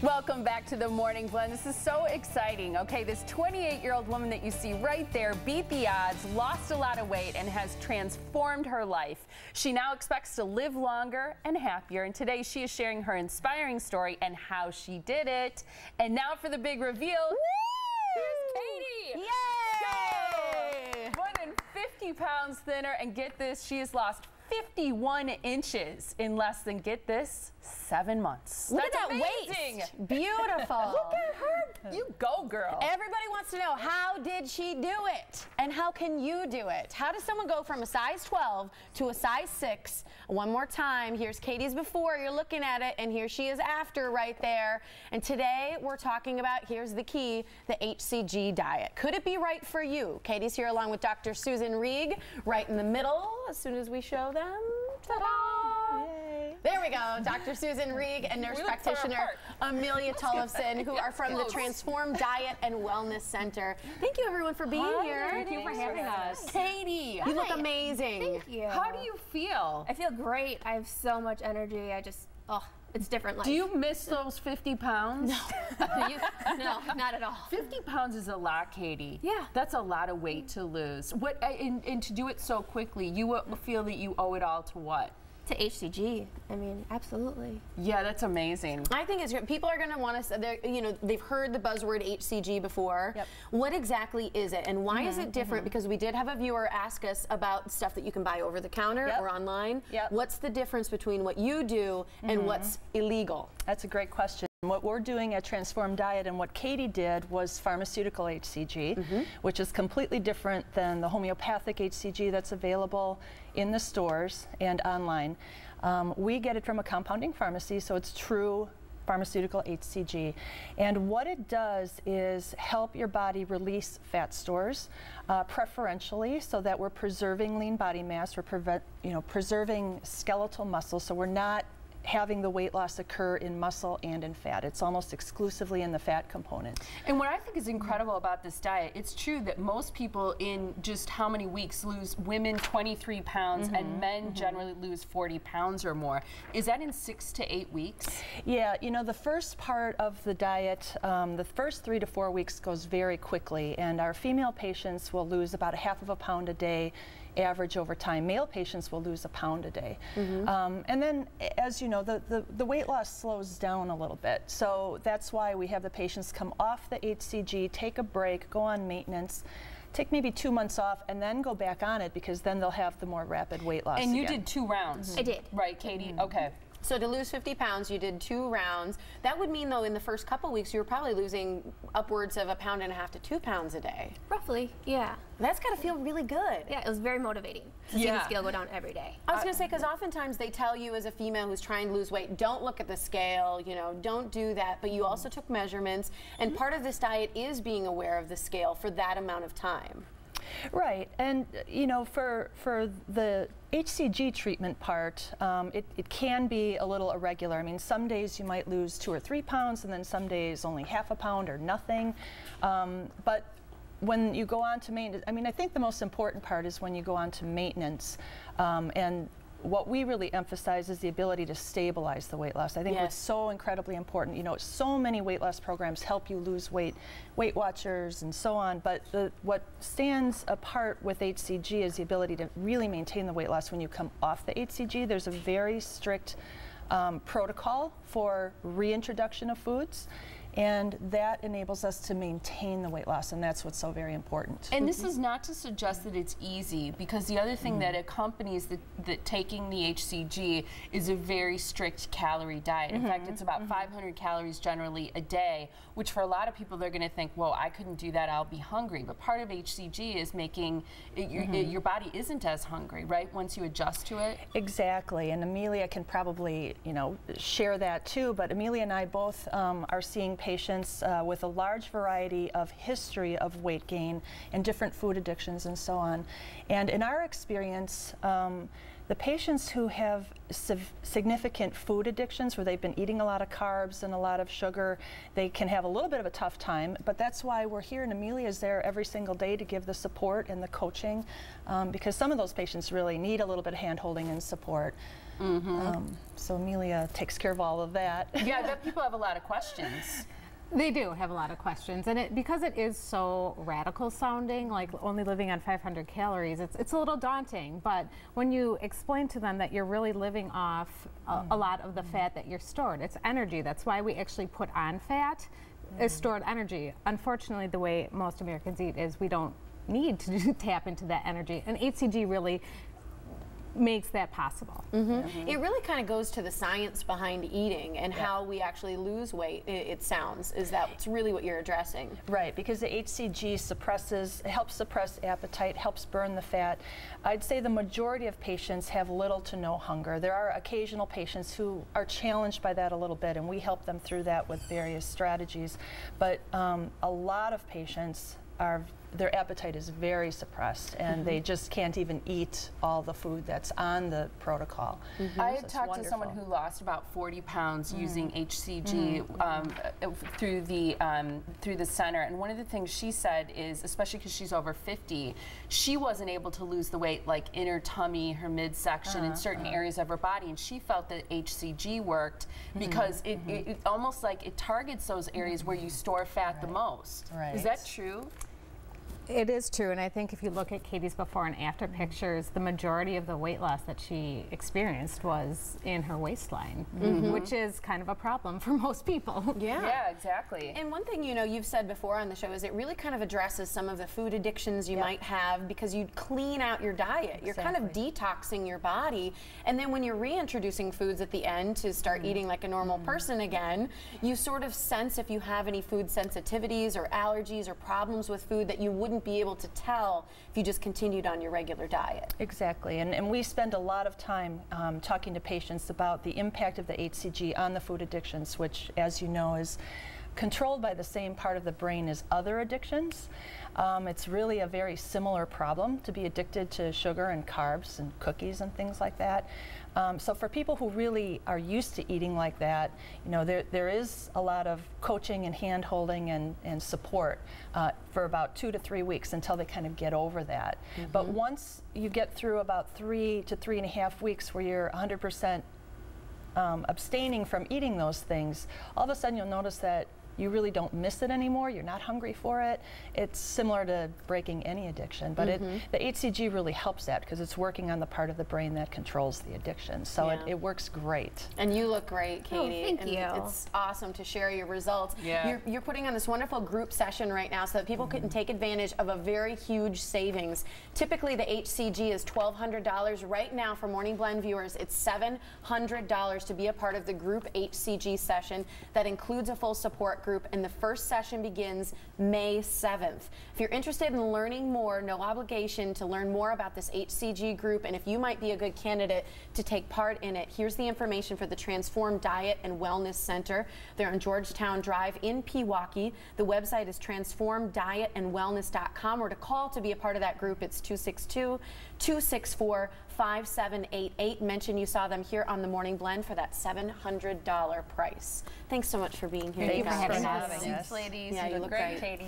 Welcome back to the Morning Blend. This is so exciting. Okay, this 28-year-old woman that you see right there beat the odds, lost a lot of weight, and has transformed her life. She now expects to live longer and happier, and today she is sharing her inspiring story and how she did it. And now for the big reveal, here's Katie! Yay! More than 50 pounds thinner, and get this, she has lost 51 inches in less than, get this, 7 months. Look That's at that amazing. waist. Beautiful. Look at her. You go, girl. Everybody wants to know, how did she do it? And how can you do it? How does someone go from a size 12 to a size 6? One more time, here's Katie's before, you're looking at it, and here she is after right there. And today we're talking about, here's the key, the HCG diet. Could it be right for you? Katie's here along with Dr. Susan Rieg, right in the middle, as soon as we show them. Ta-da! Yay. There we go, Dr. Susan Rieg and nurse practitioner Amelia Tollefson, who are from the TransforM Diet and Wellness Center. Thank you, everyone, for being here. Thank you for having us. Katie, you look amazing. Thank you. How do you feel? I feel great. I have so much energy. It's different life. Do you miss those 50 pounds? No. No, not at all. 50 pounds is a lot, Katie. Yeah. That's a lot of weight to lose. And to do it so quickly, you feel that you owe it all to what? To HCG. I mean, absolutely. Yeah, that's amazing. I think it's people are going to want to, they've heard the buzzword HCG before. Yep. What exactly is it, and why is it different? Because we did have a viewer ask us about stuff that you can buy over the counter or online. Yep. What's the difference between what you do and what's illegal? That's a great question. What we're doing at TransforM Diet and what Katie did was pharmaceutical HCG, which is completely different than the homeopathic HCG that's available in the stores and online. We get it from a compounding pharmacy, so it's true pharmaceutical HCG. And what it does is help your body release fat stores, preferentially, so that we're preserving lean body mass, we're preserving skeletal muscle, so we're not having the weight loss occur in muscle and in fat. It's almost exclusively in the fat component. And what I think is incredible about this diet, it's true that most people in just how many weeks lose, women 23 pounds and men generally lose 40 pounds or more. Is that in 6 to 8 weeks? Yeah, the first part of the diet, the first 3 to 4 weeks goes very quickly, and our female patients will lose about 1/2 pound a day average over time. Male patients will lose 1 pound a day. And then, as you know, the weight loss slows down a little bit. So that's why we have the patients come off the HCG, take a break, go on maintenance, take maybe 2 months off, and then go back on it, because then they'll have the more rapid weight loss. And you did 2 rounds. I did. Right, Katie? Okay. So to lose 50 pounds, you did 2 rounds. That would mean, though, in the first couple weeks, you were probably losing upwards of 1.5 pounds to 2 pounds a day. Roughly, yeah. That's got to feel really good. Yeah, it was very motivating to see the scale go down every day. I was going to say, because oftentimes they tell you as a female who's trying to lose weight, don't look at the scale, don't do that. But you also took measurements, and part of this diet is being aware of the scale for that amount of time. Right, and for the HCG treatment part, it can be a little irregular. I mean, some days you might lose 2 or 3 pounds, and then some days only 1/2 pound or nothing. But when you go on to maintenance, I mean, I think the most important part is when you go on to maintenance, and what we really emphasize is the ability to stabilize the weight loss. I think it's so incredibly important. So many weight loss programs help you lose weight, Weight Watchers and so on, but what stands apart with HCG is the ability to really maintain the weight loss when you come off the HCG. There's a very strict protocol for reintroduction of foods, and that enables us to maintain the weight loss, and that's what's so very important. And this is not to suggest that it's easy, because the other thing that accompanies that taking the HCG is a very strict calorie diet. In fact, it's about 500 calories generally a day, which for a lot of people, they're going to think, whoa, I couldn't do that, I'll be hungry. But part of HCG is making your body isn't as hungry, right, once you adjust to it? Exactly, and Amelia can probably, share that too, but Amelia and I both are seeing patients with a large variety of history of weight gain and different food addictions and so on. And in our experience, The patients who have significant food addictions, where they've been eating a lot of carbs and a lot of sugar, they can have a little bit of a tough time, but that's why we're here, and Amelia's there every single day to give the support and the coaching, because some of those patients really need a little bit of hand-holding and support. So Amelia takes care of all of that. Yeah, I bet people have a lot of questions. They do have a lot of questions, and because it is so radical sounding, like only living on 500 calories, it's a little daunting. But when you explain to them that you're really living off a lot of the fat that you're stored, it's energy. That's why we actually put on fat, is stored energy. Unfortunately, the way most Americans eat is we don't need to tap into that energy, and HCG really makes that possible. It really kind of goes to the science behind eating and how we actually lose weight, it sounds. Is that really what you're addressing? Right, because the HCG helps suppress appetite, helps burn the fat. I'd say the majority of patients have little to no hunger. There are occasional patients who are challenged by that a little bit, and we help them through that with various strategies. But a lot of patients their appetite is very suppressed, and they just can't even eat all the food that's on the protocol. I had talked to someone who lost about 40 pounds using HCG through the center, and one of the things she said is, especially because she's over 50, she wasn't able to lose the weight like in her tummy, her midsection, in certain areas of her body, and she felt that HCG worked because it almost like it targets those areas where you store fat the most. Is that true? It is true, and I think if you look at Katie's before and after pictures, the majority of the weight loss that she experienced was in her waistline, which is kind of a problem for most people. Yeah, exactly. And one thing, you know, you've said before on the show is it really kind of addresses some of the food addictions you might have, because you clean out your diet. You're kind of detoxing your body, and then when you're reintroducing foods at the end to start eating like a normal person again, you sort of sense if you have any food sensitivities or allergies or problems with food that you wouldn't be able to tell if you just continued on your regular diet. Exactly, and we spend a lot of time talking to patients about the impact of the HCG on the food addictions, which, as you know, is controlled by the same part of the brain as other addictions. It's really a very similar problem to be addicted to sugar and carbs and cookies and things like that. So for people who really are used to eating like that, you know, there is a lot of coaching and hand-holding and support for about 2 to 3 weeks until they kind of get over that. But once you get through about 3 to 3.5 weeks where you're 100% abstaining from eating those things, all of a sudden you'll notice that you really don't miss it anymore. You're not hungry for it. It's similar to breaking any addiction, but the HCG really helps that because it's working on the part of the brain that controls the addiction. So it works great. And you look great, Katie. Thank you. It's awesome to share your results. Yeah. You're putting on this wonderful group session right now so that people can take advantage of a very huge savings. Typically, the HCG is $1,200. Right now, for Morning Blend viewers, it's $700 to be a part of the group HCG session that includes a full support group, and the first session begins May 7th. If you're interested in learning more, no obligation to learn more about this HCG group, and if you might be a good candidate to take part in it, here's the information for the TransforM Diet and Wellness Center. They're on Georgetown Drive in Pewaukee. The website is transformdietandwellness.com, or to call to be a part of that group, it's 262-264-5788. Mention you saw them here on the Morning Blend for that $700 price. Thanks so much for being here. Thank you for having us. Thanks, ladies. Yeah, you look great. Katie.